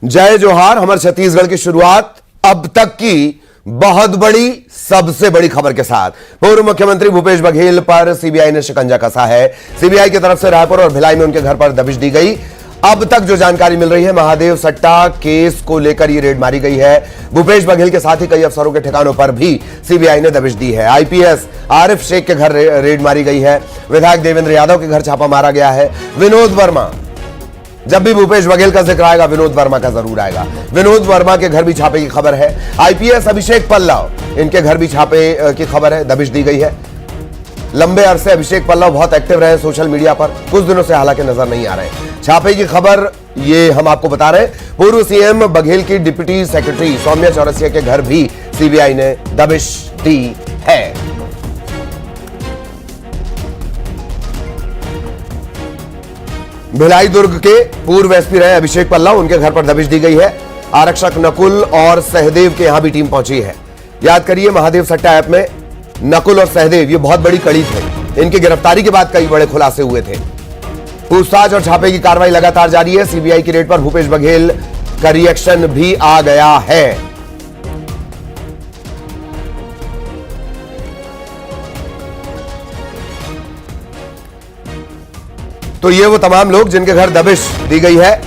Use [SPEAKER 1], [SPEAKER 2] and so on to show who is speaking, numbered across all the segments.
[SPEAKER 1] जय जोहार। हमारे छत्तीसगढ़ की शुरुआत अब तक की बहुत बड़ी, सबसे बड़ी खबर के साथ। पूर्व मुख्यमंत्री भूपेश बघेल पर सीबीआई ने शिकंजा कसा है। सीबीआई की तरफ से रायपुर और भिलाई में उनके घर पर दबिश दी गई। अब तक जो जानकारी मिल रही है, महादेव सट्टा केस को लेकर यह रेड मारी गई है। भूपेश बघेल के साथ ही कई अफसरों के ठिकानों पर भी सीबीआई ने दबिश दी है। आईपीएस आरिफ शेख के घर रेड मारी गई है। विधायक देवेंद्र यादव के घर छापा मारा गया है। विनोद वर्मा, जब भी भूपेश बघेल का जिक्र आएगा विनोद वर्मा का जरूर आएगा। विनोद वर्मा के घर भी छापे की खबर है। आईपीएस अभिषेक पल्लव, इनके घर भी छापे की खबर है, दबिश दी गई है। लंबे अरसे अभिषेक पल्लव बहुत एक्टिव रहे सोशल मीडिया पर, कुछ दिनों से हालांकि नजर नहीं आ रहे। छापे की खबर ये हम आपको बता रहे हैं। पूर्व सीएम बघेल की डिप्टी सेक्रेटरी सौम्या चौरसिया के घर भी सीबीआई ने दबिश दी है। भिलाई दुर्ग के पूर्व एसपी रहे अभिषेक पल्लव, उनके घर पर दबिश दी गई है। आरक्षक नकुल और सहदेव के यहां भी टीम पहुंची है। याद करिए, महादेव सट्टा ऐप में नकुल और सहदेव ये बहुत बड़ी कड़ी थे। इनकी गिरफ्तारी के बाद कई बड़े खुलासे हुए थे। पूछताछ और छापे की कार्रवाई लगातार जारी है। सीबीआई की रेड पर भूपेश बघेल का रिएक्शन भी आ गया है। तो ये वो तमाम लोग जिनके घर दबिश दी गई है।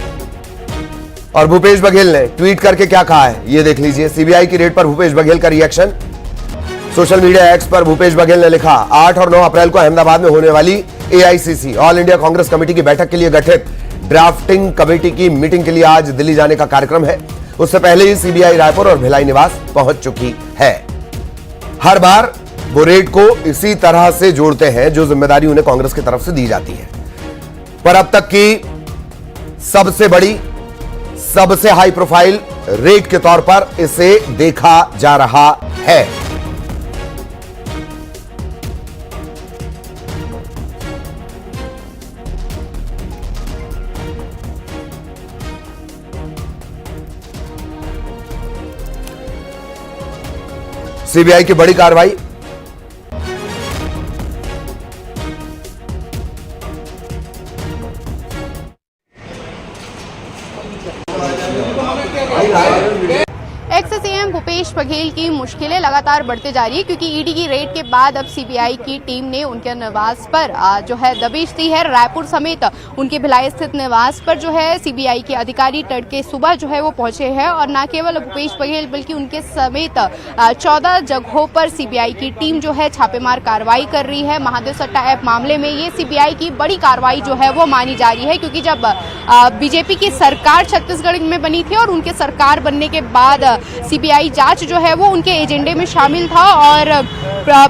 [SPEAKER 1] और भूपेश बघेल ने ट्वीट करके क्या कहा है, ये देख लीजिए। सीबीआई की रेड पर भूपेश बघेल का रिएक्शन। सोशल मीडिया एक्स पर भूपेश बघेल ने लिखा, 8 और 9 अप्रैल को अहमदाबाद में होने वाली AICC all India Congress committee की बैठक के लिए गठित ड्राफ्टिंग कमेटी की मीटिंग के लिए आज दिल्ली जाने का कार्यक्रम है। उससे पहले ही सीबीआई रायपुर और भिलाई निवास पहुंच चुकी है। हर बार वो रेड को इसी तरह से जोड़ते हैं जो जिम्मेदारी उन्हें कांग्रेस की तरफ से दी जाती है। पर अब तक की सबसे बड़ी, सबसे हाई प्रोफाइल रेड के तौर पर इसे देखा जा रहा है। सीबीआई की बड़ी कार्रवाई।
[SPEAKER 2] एक्स सीएम भूपेश बघेल की मुश्किलें लगातार बढ़ते जा रही है, क्योंकि ईडी की रेड के बाद अब सीबीआई की टीम ने उनके निवास पर जो है दबिश दी है। रायपुर समेत उनके भिलाई स्थित निवास पर जो है सीबीआई के अधिकारी तड़के सुबह जो है वो पहुंचे हैं। और न केवल भूपेश बघेल बल्कि उनके समेत 14 जगहों पर सीबीआई की टीम जो है छापेमार कार्रवाई कर रही है। महादेव सट्टा ऐप मामले में ये सीबीआई की बड़ी कार्रवाई जो है वो मानी जा रही है, क्योंकि जब बीजेपी की सरकार छत्तीसगढ़ में बनी थी और उनके सरकार बनने के बाद सीबीआई जांच जो है वो उनके एजेंडे में शामिल था। और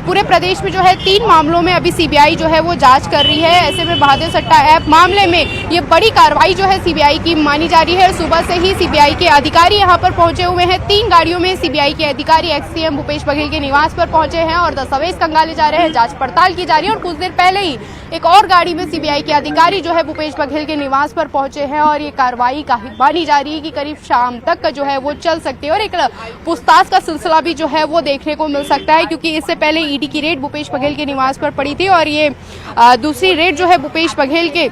[SPEAKER 2] पूरे प्रदेश में जो है 3 मामलों में अभी सीबीआई जो है वो जांच कर रही है। ऐसे में महादेव सट्टा ऐप मामले में ये बड़ी कार्रवाई जो है सीबीआई की मानी जा रही है। सुबह से ही सीबीआई के अधिकारी यहां पर पहुंचे हुए हैं। 3 गाड़ियों में सीबीआई के अधिकारी एक्स सीएम भूपेश बघेल के निवास पर पहुंचे हैं और दस्तावेज खंगाले जा रहे हैं, जांच पड़ताल की जा रही है। और कुछ देर पहले ही एक और गाड़ी में सीबीआई के अधिकारी जो है भूपेश बघेल के निवास पर पहुंचे हैं। और ये कार्रवाई मानी जा रही है कि करीब शाम तक जो है वो चल सकती है और एक पूछताछ का सिलसिला भी जो है वो देखने को मिल सकता है, क्योंकि इससे पहले ईडी की रेड भूपेश बघेल के निवास पर पड़ी थी और ये दूसरी रेड जो है भूपेश बघेल के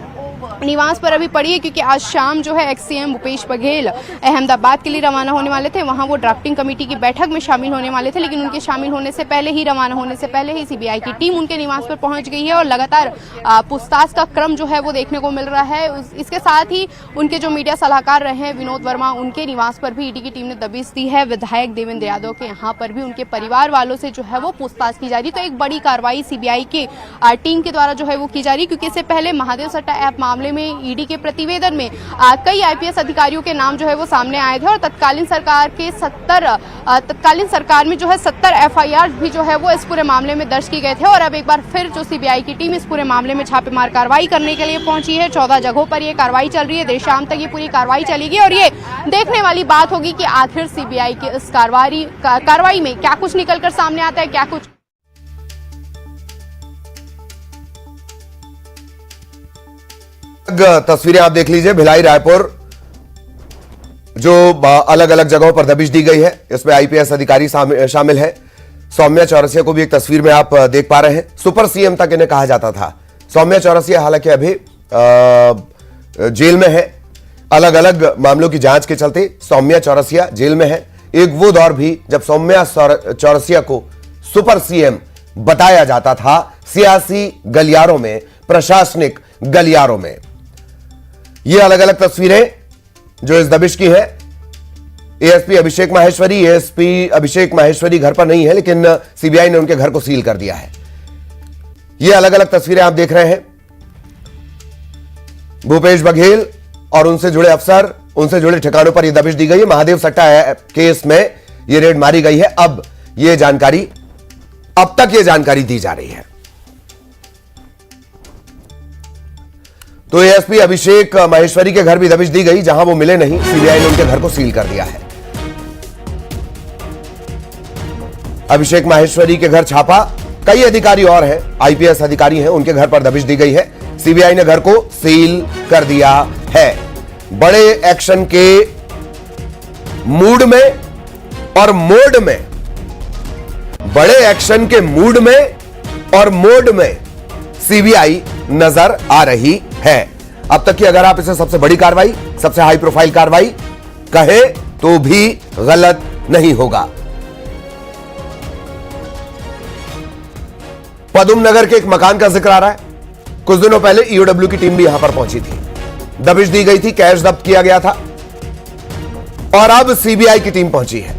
[SPEAKER 2] निवास पर अभी पड़ी है, क्योंकि आज शाम जो है एक्स सीएम भूपेश बघेल अहमदाबाद के लिए रवाना होने वाले थे। वहां वो ड्राफ्टिंग कमेटी की बैठक में शामिल होने वाले थे, लेकिन उनके शामिल होने से पहले ही, रवाना होने से पहले ही सीबीआई की टीम उनके निवास पर पहुंच गई है और लगातार पूछताछ का क्रम जो है वो देखने को मिल रहा है। इसके साथ ही उनके जो मीडिया सलाहकार रहे हैं विनोद वर्मा, उनके निवास पर भी ईडी की टीम ने दबिश दी है। विधायक देवेंद्र यादव के यहाँ पर भी उनके परिवार वालों से जो है वो पूछताछ की जा रही है। तो एक बड़ी कार्रवाई सीबीआई की टीम के द्वारा जो है वो की जा रही है, क्योंकि इससे पहले महादेव सट्टा ऐप मामले में ईडी के प्रतिवेदन में कई आईपीएस अधिकारियों के नाम जो है वो सामने आए थे और तत्कालीन सरकार में जो है 70 एफआईआर भी जो है वो इस पूरे मामले में दर्ज की गए थे। और अब एक बार फिर जो सीबीआई की टीम इस पूरे मामले में छापेमार कार्रवाई करने के लिए पहुंची है। 14 जगहों पर ये कार्रवाई चल रही है। देर शाम तक ये पूरी कार्रवाई चलेगी और ये देखने वाली बात होगी कि आखिर सीबीआई की इस कार्रवाई में क्या कुछ निकलकर सामने आता है, क्या कुछ।
[SPEAKER 1] तस्वीरें आप देख लीजिए। भिलाई, रायपुर जो अलग अलग जगहों पर दबिश दी गई है, इसमें आईपीएस अधिकारी शामिल है। सौम्या चौरसिया को भी एक तस्वीर में आप देख पा रहे हैं। सुपर सीएम तक इन्हें कहा जाता था। सौम्या चौरसिया हालांकि अभी जेल में है। अलग अलग मामलों की जांच के चलते सौम्या चौरसिया जेल में है। एक वो दौर भी जब सौम्या चौरसिया को सुपर सीएम बताया जाता था, सियासी गलियारों में, प्रशासनिक गलियारों में। ये अलग अलग तस्वीरें जो इस दबिश की है। एएसपी अभिषेक माहेश्वरी घर पर नहीं है, लेकिन सीबीआई ने उनके घर को सील कर दिया है। ये अलग अलग तस्वीरें आप देख रहे हैं। भूपेश बघेल और उनसे जुड़े अफसर, उनसे जुड़े ठिकानों पर यह दबिश दी गई है। महादेव सट्टा केस में यह रेड मारी गई है। अब तक यह जानकारी दी जा रही है। तो एएसपी अभिषेक माहेश्वरी के घर भी दबिश दी गई, जहां वो मिले नहीं। सीबीआई ने उनके घर को सील कर दिया है। अभिषेक माहेश्वरी के घर छापा, कई अधिकारी और हैं, आईपीएस अधिकारी हैं, उनके घर पर दबिश दी गई है। सीबीआई ने घर को सील कर दिया है। बड़े एक्शन के मूड में और मोड में, बड़े एक्शन के मूड में और मोड में सीबीआई नजर आ रही है। अब तक की अगर आप इसे सबसे बड़ी कार्रवाई, सबसे हाई प्रोफाइल कार्रवाई कहें तो भी गलत नहीं होगा। पदुम नगर के एक मकान का जिक्र आ रहा है। कुछ दिनों पहले ईओडब्ल्यू की टीम भी यहां पर पहुंची थी, दबिश दी गई थी, कैश जब्त किया गया था और अब सीबीआई की टीम पहुंची है।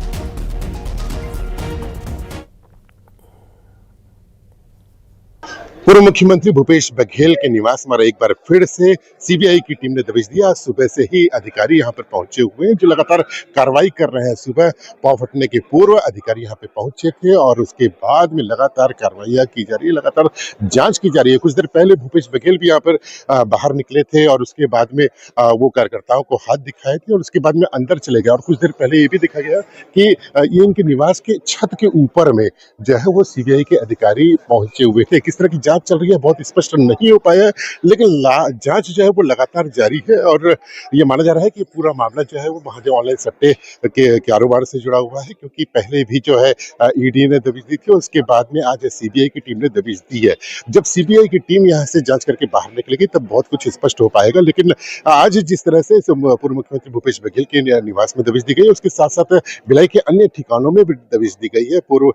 [SPEAKER 3] पूर्व मुख्यमंत्री भूपेश बघेल के निवास में एक बार फिर से सीबीआई की टीम ने दबिश दिया। सुबह से ही अधिकारी यहां पर पहुंचे हुए हैं जो लगातार कार्रवाई कर रहे हैं। सुबह पांव फटने के पूर्व अधिकारी यहां पे पहुंचे थे और उसके बाद में लगातार कार्रवाइयां की जा रही है, लगातार जांच की जा रही है। कुछ देर पहले भूपेश बघेल भी यहां पर बाहर निकले थे और उसके बाद में वो कार्यकर्ताओं को हाथ दिखाए थे और उसके बाद में अंदर चले गए। और कुछ देर पहले ये भी देखा गया कि ये इनके निवास के छत के ऊपर में जो है वो सीबीआई के अधिकारी पहुंचे हुए थे। किस तरह की जांच चल रही है बहुत स्पष्ट नहीं हो पाया है, लेकिन जांच जो है वो लगातार जारी है और ये माना जा रहा है कि पूरा मामला जो है वो महादेव ऑनलाइन सट्टे के कारोबार से जुड़ा हुआ है, क्योंकि पहले भी जो है ईडी ने दबिश दी थी, उसके बाद में आज सीबीआई की टीम ने दबिश दी है। जब सीबीआई की टीम यहाँ से जांच करके बाहर निकलेगी तब बहुत कुछ स्पष्ट हो पाएगा। लेकिन आज जिस तरह से पूर्व मुख्यमंत्री भूपेश बघेल के निवास में दबिश दी गई, उसके साथ साथ भिलाई के अन्य ठिकानों में भी दबिश दी गई है। पूर्व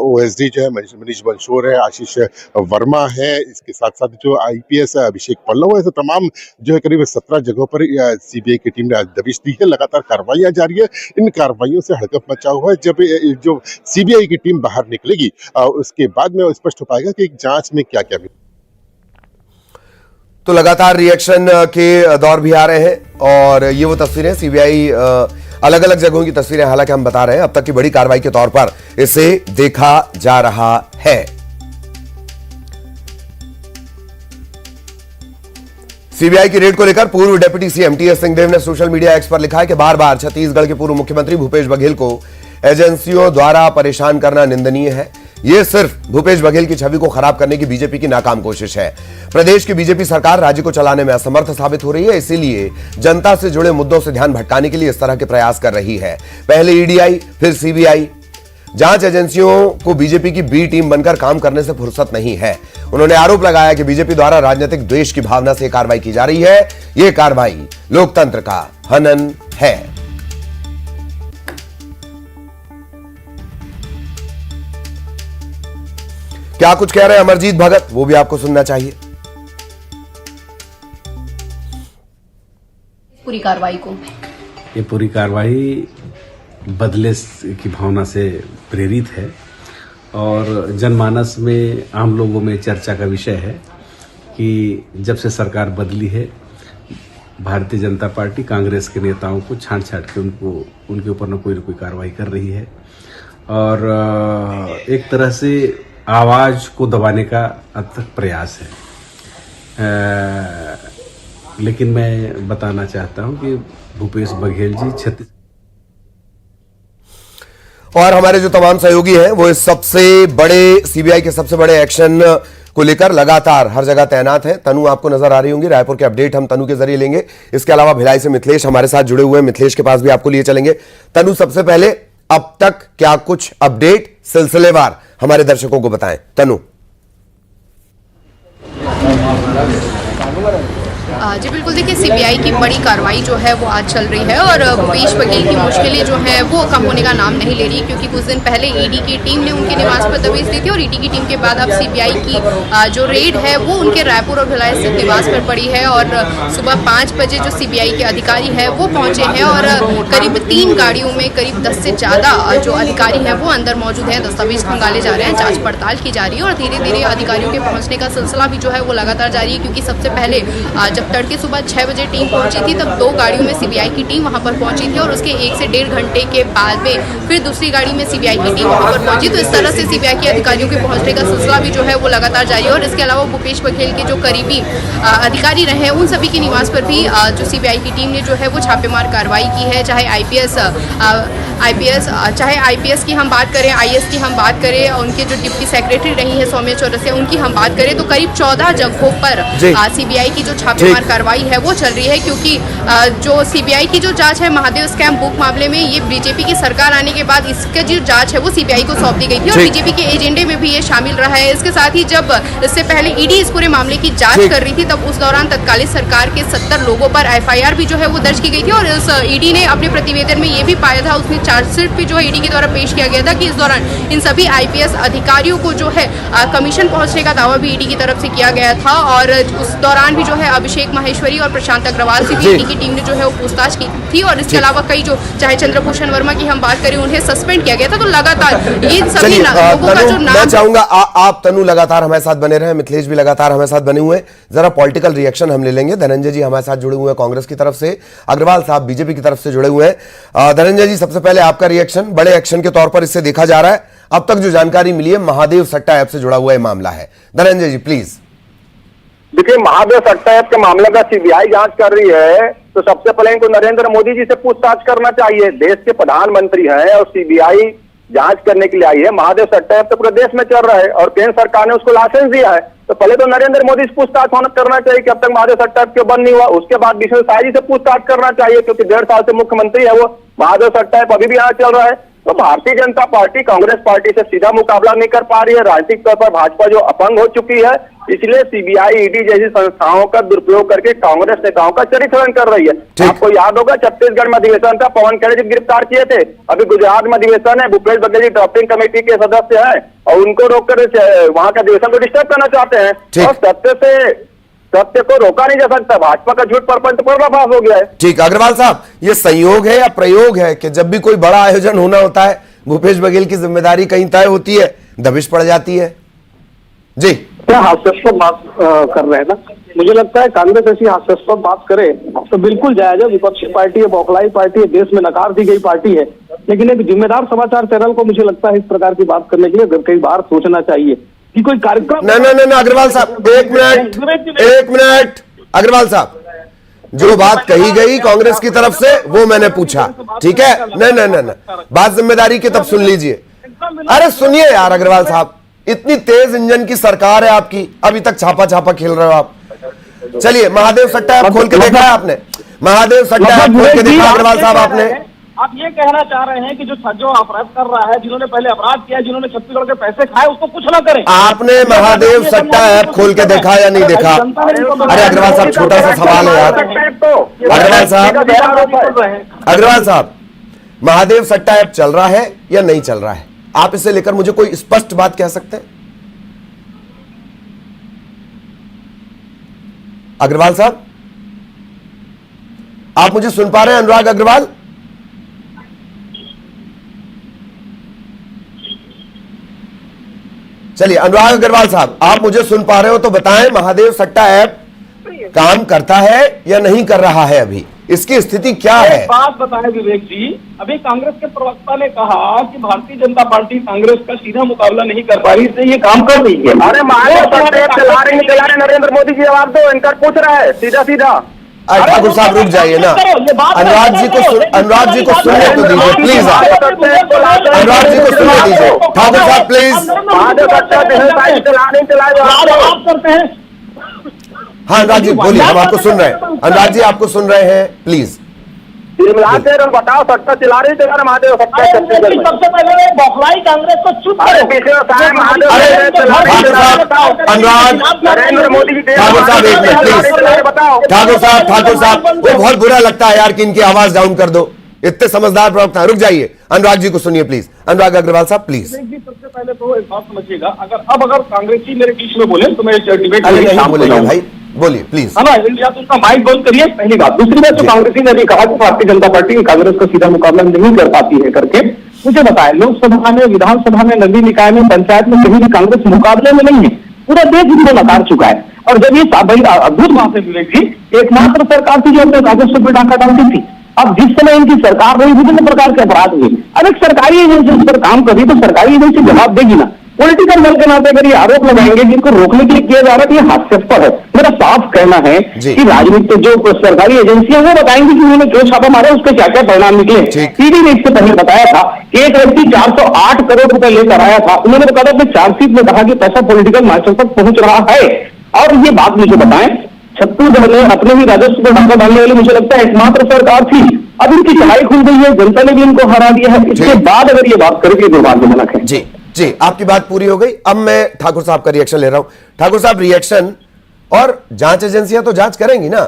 [SPEAKER 3] ओएसडी जो है मनीष बंसोर है, आशीष वर्मा है, इसके साथ साथ जो आईपीएस अभिषेक पल्लव है, तमाम जो है करीब 17 जगहों पर सीबीआई की टीम ने आज दबिश दी है। लगातार कार्रवाइयां जारी है। इन कार्रवाइयों से हड़कंप मचा हुआ है। जब जो सीबीआई की टीम बाहर निकलेगी उसके बाद में स्पष्ट हो पाएगा कि जांच में क्या क्या।
[SPEAKER 1] तो लगातार रिएक्शन के दौर भी आ रहे हैं और ये वो तस्वीरें सीबीआई अलग अलग जगहों की तस्वीरें हालांकि हम बता रहे हैं, अब तक की बड़ी कार्रवाई के तौर पर इसे देखा जा रहा है। सीबीआई की रेड को लेकर पूर्व डिप्टी सीएम टीएस सिंहदेव ने सोशल मीडिया एक्स पर लिखा है कि बार बार छत्तीसगढ़ के पूर्व मुख्यमंत्री भूपेश बघेल को एजेंसियों द्वारा परेशान करना निंदनीय है। यह सिर्फ भूपेश बघेल की छवि को खराब करने की बीजेपी की नाकाम कोशिश है। प्रदेश की बीजेपी सरकार राज्य को चलाने में असमर्थ साबित हो रही है, इसीलिए जनता से जुड़े मुद्दों से ध्यान भटकाने के लिए इस तरह के प्रयास कर रही है। पहले ईडीआई, फिर सीबीआई। जांच एजेंसियों को बीजेपी की बी टीम बनकर काम करने से फुर्सत नहीं है। उन्होंने आरोप लगाया कि बीजेपी द्वारा राजनीतिक द्वेष की भावना से कार्रवाई की जा रही है। यह कार्रवाई लोकतंत्र का हनन है। क्या कुछ कह रहे हैं अमरजीत भगत, वो भी आपको सुनना चाहिए।
[SPEAKER 2] पूरी कार्रवाई को,
[SPEAKER 4] ये पूरी कार्रवाई बदले की भावना से प्रेरित है और जनमानस में, आम लोगों में चर्चा का विषय है कि जब से सरकार बदली है भारतीय जनता पार्टी कांग्रेस के नेताओं को छांट के उनके ऊपर न कोई कार्रवाई कर रही है और एक तरह से आवाज को दबाने का अथक प्रयास है। लेकिन मैं बताना चाहता हूं कि भूपेश बघेल जी छत्तीसगढ़
[SPEAKER 1] और हमारे जो तमाम सहयोगी हैं वो इस सबसे बड़े सीबीआई के सबसे बड़े एक्शन को लेकर लगातार हर जगह तैनात हैं। तनु आपको नजर आ रही होंगी। रायपुर के अपडेट हम तनु के जरिए लेंगे। इसके अलावा भिलाई से मिथिलेश हमारे साथ जुड़े हुए हैं, मिथिलेश के पास भी आपको लिए चलेंगे। तनु, सबसे पहले अब तक क्या कुछ अपडेट सिलसिलेवार हमारे दर्शकों को बताएं। तनु।
[SPEAKER 2] जी बिल्कुल, देखिए सीबीआई की बड़ी कार्रवाई जो है वो आज चल रही है और भूपेश बघेल की मुश्किलें जो है वो कम होने का नाम नहीं ले रही, क्योंकि कुछ दिन पहले ईडी की टीम ने उनके निवास पर दबिश दी थी और ईडी की टीम के बाद अब सीबीआई की जो रेड है वो उनके रायपुर और भिलाई स्थित निवास पर पड़ी है और सुबह 5 बजे जो सीबीआई के अधिकारी है वो पहुंचे हैं और करीब 3 गाड़ियों में करीब 10 से ज़्यादा जो अधिकारी हैं वो अंदर मौजूद हैं। दस्तावेज खंगाले जा रहे हैं, जाँच पड़ताल की जा रही है और धीरे धीरे अधिकारियों के पहुँचने का सिलसिला भी जो है वो लगातार जारी है, क्योंकि सबसे पहले जब तड़के सुबह 6 बजे टीम पहुंची थी तब 2 गाड़ियों में सीबीआई की टीम वहां पर पहुंची थी और उसके 1 से 1.5 घंटे के बाद में फिर दूसरी गाड़ी में सीबीआई की टीम वहां पर पहुंची। तो इस तरह से सीबीआई के अधिकारियों के पहुंचने का सिलसिला भी जो है वो लगातार जारी है और इसके अलावा भूपेश बघेल के जो करीबी अधिकारी रहे हैं उन सभी के निवास पर भी जो सीबीआई की टीम ने जो है वो छापेमार कार्रवाई की है। चाहे आईपीएस की हम बात करें, आईएएस की हम बात करें, उनके जो डिप्टी सेक्रेटरी रही है सौम्या चौरसिया, उनकी हम बात करें तो करीब 14 जगहों पर सीबीआई की जो छापेमार कार्रवाई है वो चल रही है, क्योंकि जो सीबीआई की जो जांच है महादेव स्कैम बुक मामले में, ये बीजेपी की सरकार आने के बाद इसका जो जांच है वो सीबीआई को सौंप दी गई थी और बीजेपी के एजेंडे में भी ये शामिल रहा है। इसके साथ ही जब इससे पहले ईडी इस पूरे मामले की जांच कर रही थी तब उस दौरान तत्कालीन सरकार के 70 लोगों पर एफआईआर भी जो है वो दर्ज की गई थी और इस ईडी ने अपने प्रतिवेदन में ये भी पाया था, उसमें चार्जशीट भी जो है ईडी के द्वारा पेश किया गया था कि इस दौरान इन सभी आईपीएस अधिकारियों को जो है कमीशन पहुंचने का दावा भी ईडी की तरफ से किया गया था और उस दौरान भी जो है अभिषेक माहेश्वरी और प्रशांत अग्रवाल से भी ईडी की टीम ने जो है वो पूछताछ की थी और इसके अलावा कई जो चाहे चंद्रभूषण वर्मा की हम बात करें उन्हें सस्पेंड किया गया था। तो लगातार ये सभी लोगों का जो नाम,
[SPEAKER 1] मैं चाहूंगा आप तनु लगातार हमारे साथ बने रहे, मिथिलेश भी लगातार हमारे साथ बने हुए हैं, जरा पॉलिटिकल रिएक्शन हम ले लेंगे। धनंजय जी हमारे साथ जुड़े हुए हैं कांग्रेस की तरफ से, अग्रवाल साहब बीजेपी की तरफ से जुड़े हुए हैं। धनंजय जी सबसे पहले आपका रिएक्शन, बड़े एक्शन के तौर पर इससे देखा जा रहा है, अब तक जो जानकारी मिली है महादेव सट्टा ऐप से जुड़ा हुआ मामला है। धनंजय जी प्लीज।
[SPEAKER 5] देखिए, महादेव सट्टा ऐप के मामले का सीबीआई जांच कर रही है तो सबसे पहले इनको नरेंद्र मोदी जी से पूछताछ करना चाहिए। देश के प्रधानमंत्री हैं और सीबीआई जांच करने के लिए आई है। महादेव सट्टा ऐप तो पूरे देश में चल रहा है और केंद्र सरकार ने उसको लाइसेंस दिया है, तो पहले तो नरेंद्र मोदी से पूछताछ करना चाहिए कि अब तक महादेव सट्टा ऐप क्यों बंद नहीं हुआ। उसके बाद विष्णु साई जी से पूछताछ करना चाहिए, क्योंकि 1.5 साल से मुख्यमंत्री है वो। महादेव सट्टा ऐप अभी भी यहाँ चल रहा है, तो भारतीय जनता पार्टी कांग्रेस पार्टी से सीधा मुकाबला नहीं कर पा रही है। राजनीतिक तौर पर भाजपा जो अपंग हो चुकी है, इसलिए सीबीआई ईडी जैसी संस्थाओं का दुरुपयोग करके कांग्रेस नेताओं का चरित्रहरण कर रही है। आपको याद होगा छत्तीसगढ़ में अधिवेशन था, पवन खरे जी गिरफ्तार किए थे। अभी गुजरात में अधिवेशन है, भूपेश बघेल जी ड्राफ्टिंग कमेटी के सदस्य हैं और उनको रोककर वहां के अधिवेशन को डिस्टर्ब करना चाहते हैं और सत्य को रोका नहीं जा सकता। भाजपा का झूठ प्रपंच पर्दाफाश हो गया है।
[SPEAKER 1] ठीक, अग्रवाल साहब ये संयोग है या प्रयोग है कि जब भी कोई बड़ा आयोजन होना होता है भूपेश बघेल की जिम्मेदारी कहीं तय होती है, दबिश पड़ जाती है? जी
[SPEAKER 6] क्या हास्यास्पद बात कर रहे हैं ना, मुझे लगता है कांग्रेस ऐसी हास्यास्पद बात करे तो बिल्कुल जायज है। विपक्षी पार्टी है, बौखलाई पार्टी है, देश में नकार दी गई पार्टी है, लेकिन एक जिम्मेदार समाचार चैनल को मुझे लगता है इस प्रकार की बात करने के लिए कई बार सोचना चाहिए कि कोई कार्यक्रम।
[SPEAKER 1] नहीं अग्रवाल साहब एक मिनट अग्रवाल साहब, जो बात कही गई कांग्रेस की तरफ से वो मैंने पूछा, ठीक है? नहीं बात जिम्मेदारी की तब सुन लीजिए। अरे सुनिए यार अग्रवाल साहब, इतनी तेज इंजन की सरकार है आपकी, अभी तक छापा खेल रहे हो आप। चलिए, महादेव सट्टा ऐप खोल के देखा है आपने? महादेव सट्टा ऐप खोल के देखा अग्रवाल साहब आपने?
[SPEAKER 6] आप ये कहना चाह रहे हैं कि जो अपराध कर रहा है, जिन्होंने पहले अपराध किया, जिन्होंने छत्तीसगढ़ के पैसे खाए, उसको कुछ ना करें।
[SPEAKER 1] आपने महादेव सट्टा ऐप खोल के देखा या नहीं देखा? अरे अग्रवाल साहब छोटा सा सवाल है यार। अग्रवाल साहब महादेव सट्टा ऐप चल रहा है या नहीं चल रहा है? आप इसे लेकर मुझे कोई स्पष्ट बात कह सकते हैं? अग्रवाल साहब आप मुझे सुन पा रहे हैं? अनुराग अग्रवाल, चलिए अनुराग अग्रवाल साहब आप मुझे सुन पा रहे हो तो बताएं, महादेव सट्टा ऐप काम करता है या नहीं कर रहा है? अभी इसकी स्थिति क्या है?
[SPEAKER 6] बात बताएं विवेक जी, अभी कांग्रेस के प्रवक्ता ने कहा कि भारतीय जनता पार्टी कांग्रेस का सीधा मुकाबला नहीं कर पा रही, इसलिए ये काम कर रही है।
[SPEAKER 5] अरे महादेव सट्टा ऐप चला रहे नरेंद्र मोदी जी, जवाब दो, इनका पूछ रहा है सीधा।
[SPEAKER 1] ठाकुर साहब रुक जाइए ना, अनुराग जी को सुनने तो दीजिए प्लीज। अनुराग जी को सुनने दीजिए, ठाकुर साहब प्लीज। हाँ अनुराग जी बोलिए, हम आपको सुन रहे हैं। अनुराग जी आपको सुन रहे हैं प्लीज।
[SPEAKER 5] चिल्लाते रहो, बताओ सट्टा चिल्ला रही थे यार महादेव सट्टा छत्तीसगढ़ में।
[SPEAKER 6] सबसे पहले बौखलाई कांग्रेस को चुप
[SPEAKER 5] अरे
[SPEAKER 6] करो।
[SPEAKER 5] पीछे साहब महादेव
[SPEAKER 1] अनुराग,
[SPEAKER 5] नरेंद्र मोदी जी
[SPEAKER 1] ठाकुर साहब एक मिनट प्लीज।
[SPEAKER 5] बताओ
[SPEAKER 1] ठाकुर साहब वो बहुत बुरा लगता है यार कि इनकी आवाज डाउन कर दो, इतने समझदार प्रवक्ता। रुक जाइए, अनुराग जी को सुनिए प्लीज। अनुराग अग्रवाल साहब प्लीज।
[SPEAKER 6] सबसे पहले तो एक बात समझिएगा, अगर कांग्रेसी मेरे बीच में बोले तो मैं डिबेट
[SPEAKER 1] बोलिए भाई, बोलिए प्लीज।
[SPEAKER 6] है ना, इंडिया तो उसका माइक बंद करिए, पहली बात। दूसरी बात, जो कांग्रेसी ने भी कहा कि भारतीय जनता पार्टी कांग्रेस का सीधा मुकाबला नहीं कर पाती है करके, मुझे बताएं, लोकसभा में, विधानसभा में, नगरीय निकाय में, पंचायत में कहीं भी कांग्रेस मुकाबले में नहीं है। पूरा देश इसको नकार चुका है। और जब ये अद्भुत बात है विवेक जी, एकमात्र सरकार थी जो अपने राजस्व पर डाका डालती थी। अब जिस समय इनकी सरकार रही, विभिन्न प्रकार के अपराध हुए। अब एक सरकारी एजेंसी उस पर काम कर रही तो सरकारी एजेंसी जवाब देगी ना। पॉलिटिकल दल के नाते अगर ये आरोप लगाएंगे जिनको रोकने के लिए किया जा रहा है, ये हास्यास्पद है। मेरा साफ कहना है कि राजनीतिक जो सरकारी एजेंसियां वो बताएंगी कि उन्होंने जो छापा मारा उसके क्या क्या परिणाम निकले। ईडी ने इससे पहले बताया था कि एक व्यक्ति 408 करोड़ रुपए लेकर आया था। उन्होंने बताया अपने चार्जशीट में कहा कि पैसा पॉलिटिकल मार्शल तक पहुंच रहा है। और ये बात मुझे बताएं, छत्तीसगढ़ में अपने ही राजस्व पर डाका डालने वाली मुझे लगता है एकमात्र सरकार थी। अब इनकी चढ़ाई खुल गई है, जनता ने भी इनको हरा दिया है। इसके बाद अगर ये बात करेंगे दुर्भाग्यजनक है।
[SPEAKER 1] जी जी, आपकी बात पूरी हो गई। अब मैं ठाकुर साहब का रिएक्शन ले रहा हूं। ठाकुर साहब, रिएक्शन और जांच एजेंसियां तो जांच करेंगी ना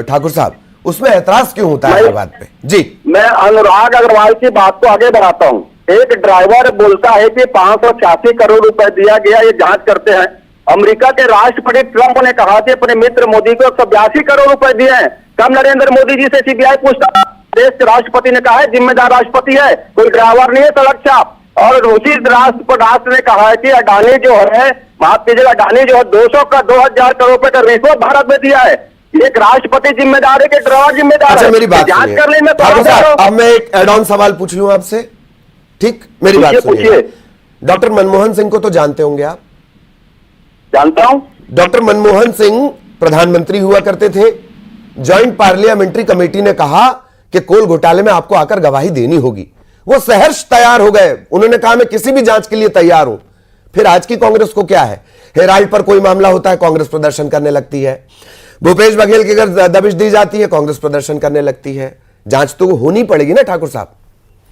[SPEAKER 1] ठाकुर साहब, उसमें ऐतराज क्यों होता है बात पे? जी,
[SPEAKER 5] मैं अनुराग अग्रवाल की बात को आगे बढ़ाता हूँ। एक ड्राइवर बोलता है कि 586 करोड़ रुपए दिया गया, ये जांच करते हैं। अमेरिका के राष्ट्रपति ट्रंप ने कहा कि अपने मित्र मोदी को 182 करोड़ रुपए दिए हैं। कब नरेंद्र मोदी जी से सीबीआई पूछता? देश के राष्ट्रपति ने कहा है जिम्मेदार राष्ट्रपति है, कोई ड्राइवर नहीं है सड़क छाप। और उसी राष्ट्र ने कहा है कि अडानी जो है, माफ कीजिएगा, अडानी जो है 2000 करोड़ रुपए का रिश्वत भारत में दिया है। एक राष्ट्रपति जिम्मेदार है कि ड्राइवर जिम्मेदार है?
[SPEAKER 1] मेरी बात
[SPEAKER 5] जांच कर लेने।
[SPEAKER 1] ठाकुर साहब, अब मैं एक एड ऑन सवाल पूछ लूं आपसे, ठीक? मेरी बात सुनिए। डॉक्टर मनमोहन सिंह को तो जानते होंगे आप?
[SPEAKER 5] जानता हूं।
[SPEAKER 1] डॉक्टर मनमोहन सिंह प्रधानमंत्री हुआ करते थे। ज्वाइंट पार्लियामेंट्री कमेटी ने कहा कि कोल घोटाले में आपको आकर गवाही देनी होगी। वो सहर्ष तैयार हो गए, उन्होंने कहा मैं किसी भी जांच के लिए तैयार हूं। फिर आज की कांग्रेस को क्या है, हेराल्ड पर कोई मामला होता है, कांग्रेस प्रदर्शन करने लगती है। भूपेश बघेल की अगर दबिश दी जाती है, कांग्रेस प्रदर्शन करने लगती है। जांच तो होनी पड़ेगी ना ठाकुर साहब?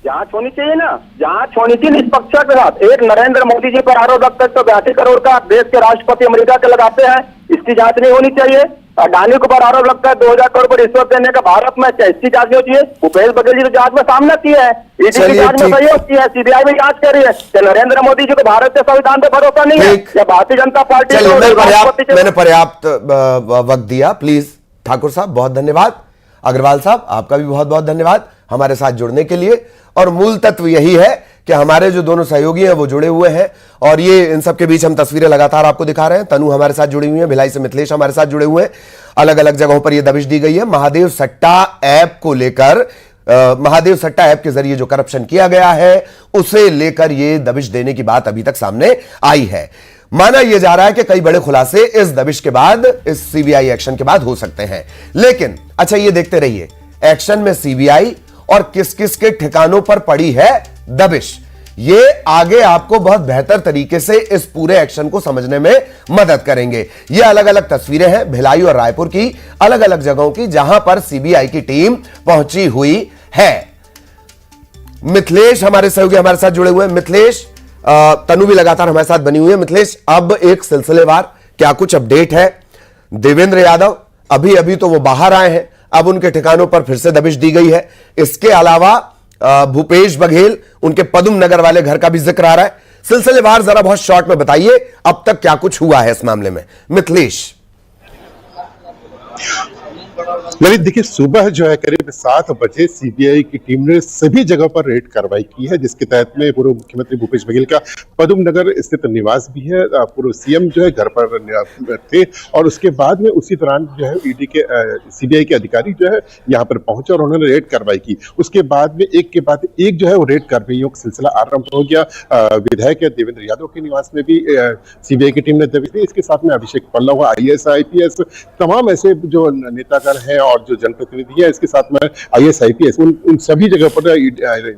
[SPEAKER 5] जांच होनी चाहिए ना, जांच होनी चाहिए निष्पक्षता के साथ। एक नरेंद्र मोदी जी पर आरोप लगता है 182 करोड़ का देश के राष्ट्रपति अमेरिका के लगाते हैं, इसकी जांच नहीं होनी चाहिए। अडानी के ऊपर आरोप लगता है 2000 करोड़ पर रिश्वत देने का भारत में, इसकी जांच नहीं होती है। भूपेश बघेल जी तो जांच में सामना किया है, ईडी की जांच में सहयोग किया है, सीबीआई में जांच कर रही है। क्या नरेंद्र मोदी जी को भारत के संविधान पर भरोसा नहीं है या भारतीय जनता पार्टी?
[SPEAKER 1] मैंने पर्याप्त वक्त दिया। प्लीज ठाकुर साहब बहुत धन्यवाद। अग्रवाल साहब आपका भी बहुत बहुत धन्यवाद हमारे साथ जुड़ने के लिए। और मूल तत्व यही है कि हमारे जो दोनों सहयोगी हैं वो जुड़े हुए हैं, और ये इन सब के बीच हम तस्वीरें लगातार आपको दिखा रहे हैं। तनु हमारे साथ जुड़ी हुई है, भिलाई से मिथिलेश हमारे साथ जुड़े हुए हैं। अलग अलग जगहों पर ये दबिश दी गई है। महादेव सट्टा ऐप को लेकर, महादेव सट्टा ऐप के जरिए जो करप्शन किया गया है उसे लेकर ये दबिश देने की बात अभी तक सामने आई है। माना यह जा रहा है कि कई बड़े खुलासे इस दबिश के बाद, इस सीबीआई एक्शन के बाद हो सकते हैं। लेकिन अच्छा, ये देखते रहिए एक्शन में सीबीआई और किस किस के ठिकानों पर पड़ी है दबिश। ये आगे आपको बहुत बेहतर तरीके से इस पूरे एक्शन को समझने में मदद करेंगे। ये अलग अलग तस्वीरें हैं भिलाई और रायपुर की, अलग अलग जगहों की, जहां पर सीबीआई की टीम पहुंची हुई है। मिथिलेश हमारे सहयोगी हमारे साथ जुड़े हुए हैं। मिथिलेश, तनु भी लगातार हमारे साथ बनी हुई है। मिथिलेश, अब एक सिलसिलेवार क्या कुछ अपडेट है? देवेंद्र यादव अभी अभी तो वो बाहर आए हैं, अब उनके ठिकानों पर फिर से दबिश दी गई है। इसके अलावा भूपेश बघेल, उनके पदुम नगर वाले घर का भी जिक्र आ रहा है। सिलसिलेवार जरा बहुत शॉर्ट में बताइए अब तक क्या कुछ हुआ है इस मामले में, मिथिलेश।
[SPEAKER 3] ललित, देखिए, सुबह जो है करीब 7 बजे सीबीआई की टीम ने सभी जगह पर रेड कार्रवाई की है, जिसके तहत में पूर्व मुख्यमंत्री भूपेश बघेल का पदुम नगर स्थित निवास भी है। पूर्व सीएम जो है घर पर थे, और उसके बाद में उसी दौरान जो है ईडी के सीबीआई के अधिकारी जो है यहाँ पर पहुंचे और उन्होंने रेड कार्रवाई की। उसके बाद में एक के बाद एक जो है वो रेड कार्रवाइयों का सिलसिला आरंभ हो गया। विधायक देवेंद्र यादव के निवास में भी सीबीआई की टीम ने दबिश दी। इसके साथ में अभिषेक पल्लव, IAS IPS, तमाम ऐसे जो नेता अधिकारी हैं और जो जनप्रतिनिधि हैं, इसके साथ में IAS IPS, उन सभी जगह पर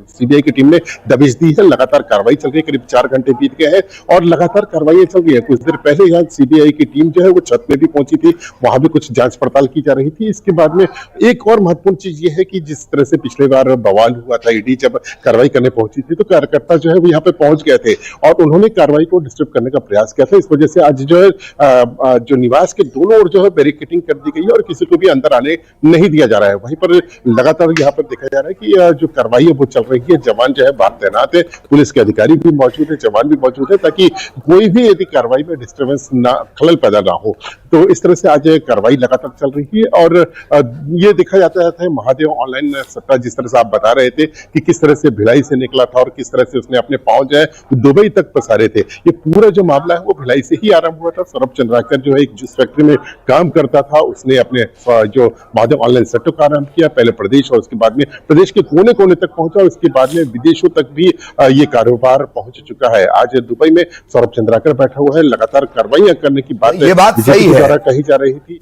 [SPEAKER 3] सीबीआई की टीम ने दबिश दी है। लगातार कार्रवाई चल रही है, करीब 4 घंटे बीत गए हैं और लगातार कार्रवाई चल रही है। कुछ देर पहले यहाँ सीबीआई की टीम जो है वो छत में भी पहुंची थी, वहां भी कुछ जांच पड़ताल की जा रही थी। इसके बाद में एक और महत्वपूर्ण चीज ये है कि जिस तरह से पिछले बार बवाल हुआ था, ईडी जब कार्रवाई करने पहुंची थी तो कार्यकर्ता जो है वो यहाँ पे पहुंच गए थे और उन्होंने कार्रवाई को डिस्टर्ब करने का प्रयास किया था। इस वजह से आज जो है जो निवास के दोनों ओर जो है बैरिकेडिंग कर दी गई है और किसी को भी अंदर आने नहीं दिया जा रहा है। वहीं पर लगातार यहाँ पर देखा जा रहा है कि जो कार्रवाई है वो चल रही है। जवान जो है बाहर तैनात है, पुलिस के अधिकारी भी मौजूद है, जवान भी मौजूद है, ताकि कोई भी यदि कार्रवाई में डिस्टर्बेंस ना, खलल पैदा ना हो। तो इस तरह से आज कार्रवाई लगातार चल रही है और ये देखा जाता है महादेव ऑनलाइन सट्टा, जिस तरह से आप बता रहे थे कि किस तरह से भिलाई से निकला था और किस तरह से उसने अपने पांव जो है दुबई तक पसारे थे। ये पूरा जो मामला है वो भिलाई से ही आरंभ हुआ था। सौरभ चंद्राकर जो है एक जूस फैक्ट्री में काम करता था, उसने अपने जो महादेव ऑनलाइन सट्टों का आरंभ किया, पहले प्रदेश और उसके बाद में प्रदेश के कोने कोने तक पहुंचा और उसके बाद में विदेशों तक भी ये कारोबार पहुंच चुका है। आज दुबई में सौरभ चंद्राकर बैठा हुआ है, लगातार कार्रवाइयां करने की बात
[SPEAKER 1] ये बात सही है,
[SPEAKER 3] कही जा रही थी।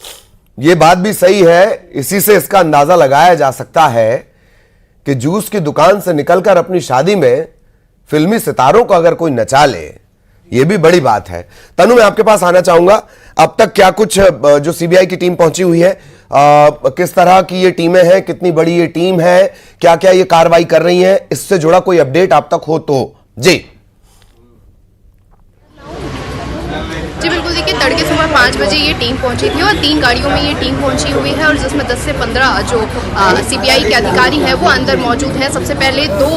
[SPEAKER 1] ये बात भी सही है। इसी से इसका अंदाजा लगाया जा सकता है कि जूस की दुकान से निकलकर अपनी शादी में फिल्मी सितारों को अगर कोई नचा ले, ये भी बड़ी बात है। तनु, मैं आपके पास आना चाहूंगा। अब तक क्या कुछ जो सीबीआई की टीम पहुंची हुई है, किस तरह की ये टीमें हैं, कितनी बड़ी ये टीम है, क्या क्या ये कार्रवाई कर रही है, इससे जुड़ा कोई अपडेट आप तक हो तो जी।
[SPEAKER 2] जी बिल्कुल, देखिए तड़के सुबह 5 बजे ये टीम पहुंची थी और 3 गाड़ियों में ये टीम पहुंची हुई है और जिसमें 10 से 15 जो सीबीआई के अधिकारी हैं वो अंदर मौजूद हैं। सबसे पहले 2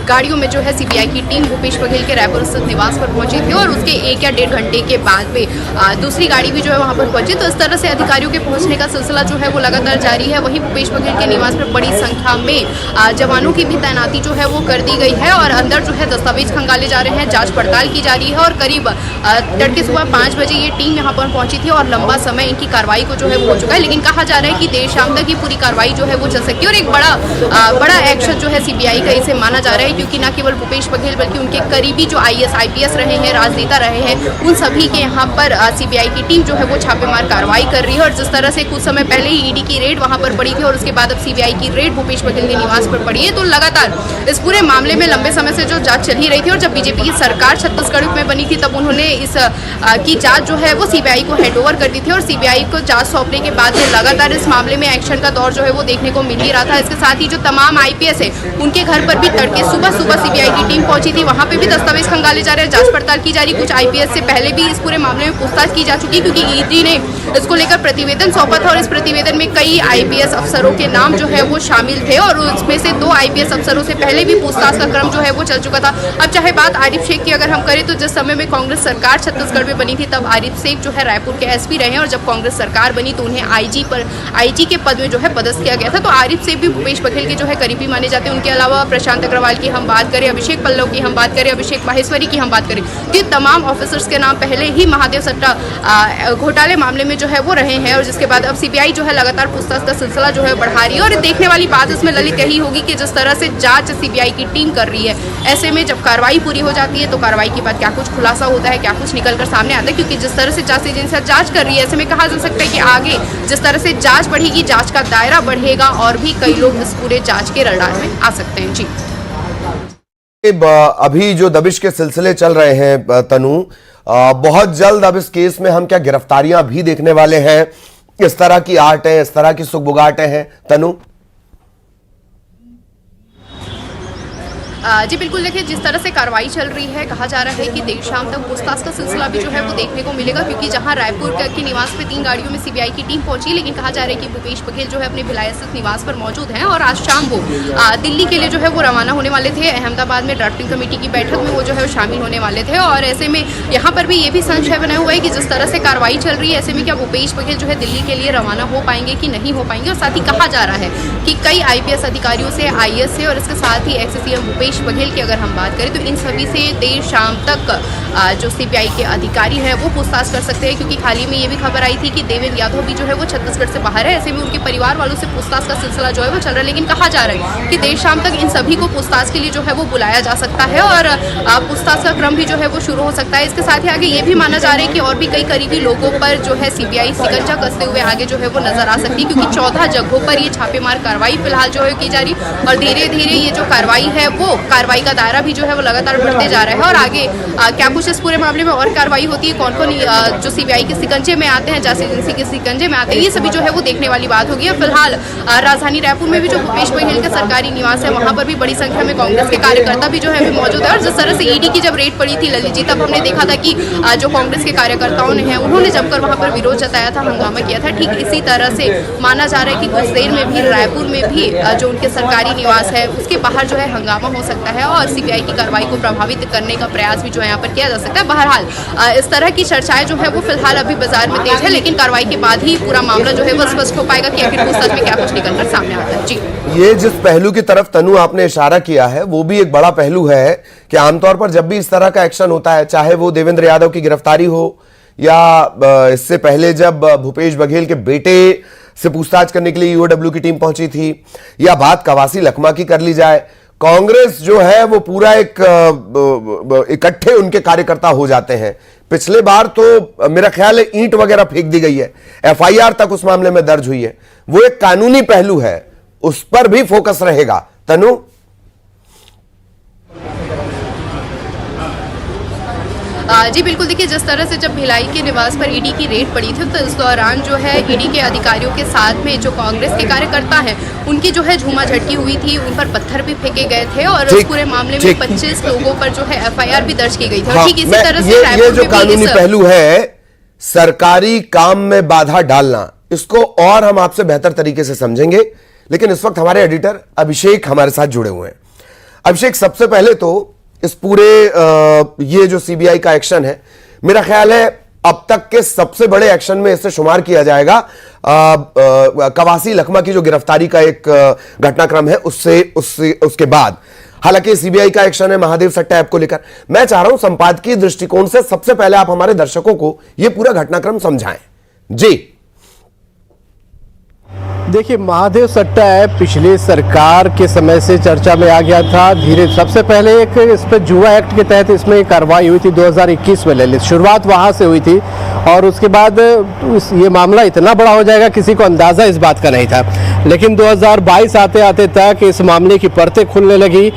[SPEAKER 2] गाड़ियों में जो है सीबीआई की टीम भूपेश बघेल के रायपुर स्थित निवास पर पहुंची थी और उसके 1 या 1.5 घंटे के बाद में दूसरी गाड़ी भी जो है वहां पर पहुंची। तो इस तरह से अधिकारियों के पहुंचने का सिलसिला जो है वो लगातार जारी है। वहीं भूपेश बघेल के निवास पर बड़ी संख्या में जवानों की भी तैनाती जो है वो कर दी गई है और अंदर जो है दस्तावेज खंगाले जा रहे हैं, जाँच पड़ताल की जा रही है और करीब तड़के सुबह 5 बजे ये टीम यहाँ पर पहुंची थी और लंबा समय इनकी कार्रवाई को जो है वो हो चुका है। लेकिन कहा जा रहा है कि देर शाम तक ये पूरी कार्रवाई जो है वो चल सकती है और एक बड़ा एक्शन जो है सीबीआई का इसे माना जा रहा है, क्योंकि न केवल भूपेश बघेल बल्कि उनके करीबी जो IAS IPS रहे हैं, राजनेता रहे हैं, उन सभी के यहाँ पर सीबीआई की टीम जो है वो छापेमार कार्रवाई कर रही है। और जिस तरह से कुछ समय पहले ही ईडी की रेड वहां पर पड़ी थी और उसके बाद अब सीबीआई की रेड भूपेश बघेल के निवास पर पड़ी है, तो लगातार इस पूरे मामले में लंबे समय से जो जांच चल ही रही थी और जब बीजेपी की सरकार छत्तीसगढ़ में बनी थी तब उन्होंने इस की जांच जो है वो सीबीआई को हैंडओवर कर दी थी और सीबीआई को जांच सौंपने के बाद में लगातार इस मामले में एक्शन का दौर जो है वो देखने को मिल ही रहा था। इसके साथ ही जो तमाम IPS है उनके घर पर भी तड़के सुबह सीबीआई की टीम पहुंची थी, वहां पे भी दस्तावेज खंगाले जा रहे हैं, जांच पड़ताल की जा रही। कुछ IPS से पहले भी इस पूरे मामले में पूछताछ की जा चुकी, क्योंकि ईडी ने इसको लेकर प्रतिवेदन सौंपा था और इस प्रतिवेदन में कई IPS अफसरों के नाम जो है वो शामिल थे और उसमें से 2 IPS अफसरों से पहले भी पूछताछ का क्रम जो है वो चल चुका था। अब चाहे बात आरिफ शेख की अगर हम करें तो जिस समय में कांग्रेस सरकार छत्तीसगढ़ में बनी थी तब आरिफ शेख जो है रायपुर के SP रहे हैं और जब कांग्रेस सरकार बनी तो उन्हें IG के पद में जो है पदस्थ किया गया था। तो आरिफ शेख भी भूपेश बघेल के जो है करीबी माने जाते हैं। उनके अलावा प्रशांत अग्रवाल की हम बात करें, अभिषेक पल्लव की हम बात करें, अभिषेक माहेश्वरी की हम बात करें, तो तमाम ऑफिसर्स के नाम पहले ही महादेव सट्टा घोटाले मामले में जो है वो रहे हैं और जिसके बाद अब सीबीआई जो है लगातार पूछताछ का सिलसिला जो है बढ़ा रही है। और देखने वाली बात इसमें ललित यही होगी कि जिस तरह से जांच सीबीआई की टीम कर रही है, ऐसे में जब कार्रवाई पूरी हो जाती है तो कार्रवाई के बाद क्या कुछ खुलासा होता है, क्या कुछ निकलकर सामने आता है, क्योंकि जिस तरह से जांच एजेंसी जांच कर रही है ऐसे में कहा जा सकता है कि आगे जिस तरह से जांच बढ़ेगी, जांच का दायरा बढ़ेगा और भी कई लोग इस पूरे जांच के रडार में आ सकते हैं। जी
[SPEAKER 1] अभी जो दबिश के सिलसिले चल रहे हैं तनु, बहुत जल्द अब इस केस में हम क्या गिरफ्तारियां भी देखने वाले हैं? इस तरह की आर्ट है, इस तरह की सुगबुगाहटें हैं तनु?
[SPEAKER 2] जी बिल्कुल, देखिए जिस तरह से कार्रवाई चल रही है कहा जा रहा है कि देर शाम तक पूछताछ का सिलसिला भी जो है वो देखने को मिलेगा, क्योंकि जहां रायपुर के निवास पे 3 गाड़ियों में सीबीआई की टीम पहुंची, लेकिन कहा जा रहा है कि भूपेश बघेल जो है अपने भिलाई स्थित निवास पर मौजूद हैं और आज शाम वो दिल्ली के लिए जो है वो रवाना होने वाले थे। अहमदाबाद में ड्राफ्टिंग कमेटी की बैठक में वो जो है शामिल होने वाले थे और ऐसे में यहाँ पर भी ये भी संशय बना हुआ है कि जिस तरह से कार्रवाई चल रही है ऐसे में क्या भूपेश बघेल जो है दिल्ली के लिए रवाना हो पाएंगे कि नहीं हो पाएंगे। और साथ ही कहा जा रहा है कि कई IPS अधिकारियों से IAS से और इसके साथ ही एक्स CM भूपेश भूपेश बघेल की अगर हम बात करें तो इन सभी से देर शाम तक जो सीबीआई के अधिकारी हैं वो पूछताछ कर सकते हैं, क्योंकि हाल ही में ये भी खबर आई थी कि देवेंद्र यादव भी जो है वो छत्तीसगढ़ से बाहर है। ऐसे में उनके परिवार वालों से पूछताछ का सिलसिला जो है वो चल रहा है, लेकिन कहा जा रहा है कि देर शाम तक इन सभी को पूछताछ के लिए जो है वो बुलाया जा सकता है और पूछताछ का क्रम भी जो है वो शुरू हो सकता है। इसके साथ ही आगे ये भी माना जा रहा है कि और भी कई करीबी लोगों पर जो है सीबीआई शिकंजा कसते हुए आगे जो है वो नजर आ सकती है, क्योंकि 14 जगहों पर ये छापेमार कार्रवाई फिलहाल जो है की जा रही और धीरे धीरे ये जो कार्रवाई है वो कार्रवाई का दायरा भी जो है वो लगातार बढ़ते जा रहा है। और आगे क्या कुछ इस पूरे मामले में और कार्रवाई होती है, कौन कौन जो सीबीआई के शिकंजे में आते हैं, जांच एजेंसी के शिकंजे में आते हैं, ये सभी जो है वो देखने वाली बात होगी। फिलहाल राजधानी रायपुर में भी जो भूपेश बघेल का सरकारी निवास है वहां पर भी बड़ी संख्या में कांग्रेस के कार्यकर्ता भी जो है मौजूद है। और जिस तरह से ईडी की जब रेड पड़ी थी ललित जी, तब हमने देखा था कि जो कांग्रेस के कार्यकर्ताओं ने है उन्होंने जमकर वहां पर विरोध जताया था, हंगामा किया था। ठीक इसी तरह से माना जा रहा है कि कुछ देर में भी रायपुर में भी जो उनके सरकारी निवास है उसके बाहर जो है हंगामा हो सकता है और सीबीआई की कार्रवाई को प्रभावित करने का प्रयास भी जो है यहाँ पर किया जा सकता है। बहरहाल इस तरह की चर्चाएं जो है वो फिलहाल अभी बाजार में तेज है, लेकिन कार्रवाई के बाद ही पूरा मामला जो है वो स्पष्ट हो पाएगा कि आखिर पूछताछ में क्या कुछ निकलकर सामने आता है। जी,
[SPEAKER 1] ये जिस पहलू की तरफ तनु आपने इशारा किया है वो भी एक बड़ा पहलू है कि आमतौर पर जब भी इस तरह का एक्शन होता है, चाहे वो देवेंद्र यादव की गिरफ्तारी हो या इससे पहले जब भूपेश बघेल के बेटे से पूछताछ करने के लिए ईओडब्ल्यू की टीम पहुंची थी, या बात कवासी लखमा की कर ली जाए, कांग्रेस जो है वो पूरा एक इकट्ठे उनके कार्यकर्ता हो जाते हैं। पिछले बार तो मेरा ख्याल है ईंट वगैरह फेंक दी गई है, एफआईआर तक उस मामले में दर्ज हुई है। वो एक कानूनी पहलू है, उस पर भी फोकस रहेगा। तनु,
[SPEAKER 2] जी बिल्कुल, देखिए जिस तरह से जब भिलाई के निवास पर ईडी की रेड पड़ी थी तो इस दौरान जो है ईडी के अधिकारियों के साथ में जो कांग्रेस के कार्यकर्ता हैं उनकी जो है झूमा झटकी हुई थी, उन पर पत्थर भी फेंके गए थे और इस पूरे मामले में 25 लोगों पर जो है एफआईआर भी दर्ज की गई थी। और ठीक इसी तरह से
[SPEAKER 1] ये जो कानूनी पहलू है, सरकारी काम में बाधा डालना, इसको और हम आपसे बेहतर तरीके से समझेंगे, लेकिन इस वक्त हमारे एडिटर अभिषेक हमारे साथ जुड़े हुए हैं। अभिषेक, सबसे पहले तो इस पूरे ये जो सीबीआई का एक्शन है, मेरा ख्याल है अब तक के सबसे बड़े एक्शन में इसे शुमार किया जाएगा। कवासी लखमा की जो गिरफ्तारी का एक घटनाक्रम है उसके बाद। हालांकि सीबीआई का एक्शन है महादेव सट्टा ऐप को लेकर। मैं चाह रहा हूं संपादकीय दृष्टिकोण से सबसे पहले आप हमारे दर्शकों को यह पूरा घटनाक्रम समझाएं। जी
[SPEAKER 7] देखिए, महादेव सट्टा ऐप पिछले सरकार के समय से चर्चा में आ गया था। धीरे सबसे पहले एक इस पर जुआ एक्ट के तहत इसमें कार्रवाई हुई थी 2021 में, ललित शुरुआत वहां से हुई थी और उसके बाद ये मामला इतना बड़ा हो जाएगा किसी को अंदाज़ा इस बात का नहीं था। लेकिन 2022 आते आते तक इस मामले की परतें खुलने लगी।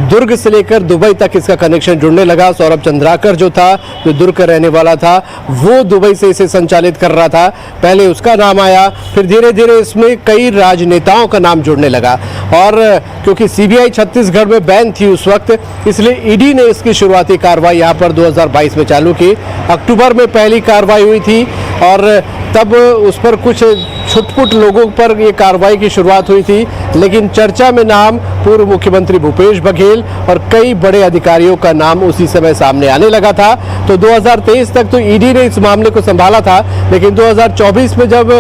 [SPEAKER 7] दुर्ग से लेकर दुबई तक इसका कनेक्शन जुड़ने लगा। सौरभ चंद्राकर जो था, जो दुर्ग का रहने वाला था, वो दुबई से इसे संचालित कर रहा था। पहले उसका नाम आया, फिर धीरे धीरे इसमें कई राजनेताओं का नाम जुड़ने लगा। और क्योंकि सीबीआई छत्तीसगढ़ में बैन थी उस वक्त, इसलिए ईडी ने इसकी शुरुआती कार्रवाई यहाँ पर 2022 में चालू की। अक्टूबर में पहली कार्रवाई हुई थी और तब उस पर कुछ छुटपुट लोगों पर ये कार्रवाई की शुरुआत हुई थी, लेकिन चर्चा में नाम पूर्व मुख्यमंत्री भूपेश बघेल और कई बड़े अधिकारियों का नाम उसी समय सामने आने लगा था। तो 2023 तक तो ईडी ने इस मामले को संभाला था, लेकिन 2024 में जब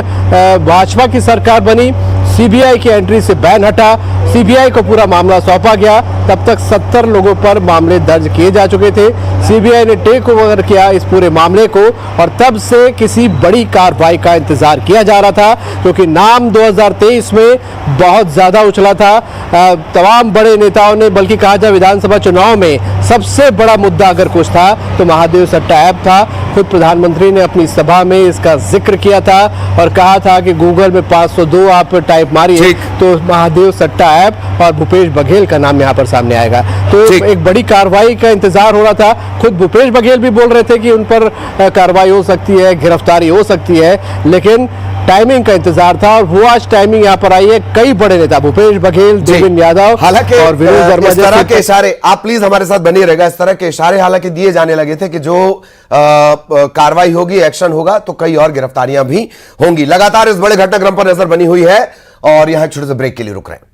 [SPEAKER 7] भाजपा की सरकार बनी, सीबीआई की एंट्री से बैन हटा, सीबीआई को पूरा मामला सौंपा गया, तब तक 70 लोगों पर मामले दर्ज किए जा चुके थे। सीबीआई ने टेक ओवर किया इस पूरे मामले को और तब से किसी बड़ी कार्रवाई का इंतजार किया जा रहा था, क्योंकि नाम 2023 में बहुत ज्यादा उछला था। तमाम बड़े नेताओं ने, बल्कि कहा जाए विधानसभा चुनाव में सबसे बड़ा मुद्दा अगर कुछ था तो महादेव सट्टा ऐप था। खुद प्रधानमंत्री ने अपनी सभा में इसका जिक्र किया था और कहा था कि गूगल में 502 आप टाइप मारिए तो महादेव सट्टा ऐप और भूपेश बघेल का नाम यहाँ पर सामने आएगा। तो एक बड़ी कार्रवाई का इंतजार हो रहा था। खुद भूपेश बघेल भी बोल रहे थे कि उन पर कार्रवाई हो सकती है, गिरफ्तारी हो सकती है, लेकिन टाइमिंग का इंतजार था और वो आज टाइमिंग यहाँ पर आई है। कई बड़े नेता, भूपेश बघेल, देवेंद्र यादव,
[SPEAKER 1] हालांकि
[SPEAKER 7] और विनोद वर्मा,
[SPEAKER 1] इस तरह के इशारे, आप प्लीज हमारे साथ बने रहेगा, इस तरह के इशारे हालांकि दिए जाने लगे थे कि जो कार्रवाई होगी, एक्शन होगा तो कई और गिरफ्तारियां भी होंगी। लगातार इस बड़े घटनाक्रम पर नजर बनी हुई है और यहां छोटे से ब्रेक के लिए रुक रहे हैं।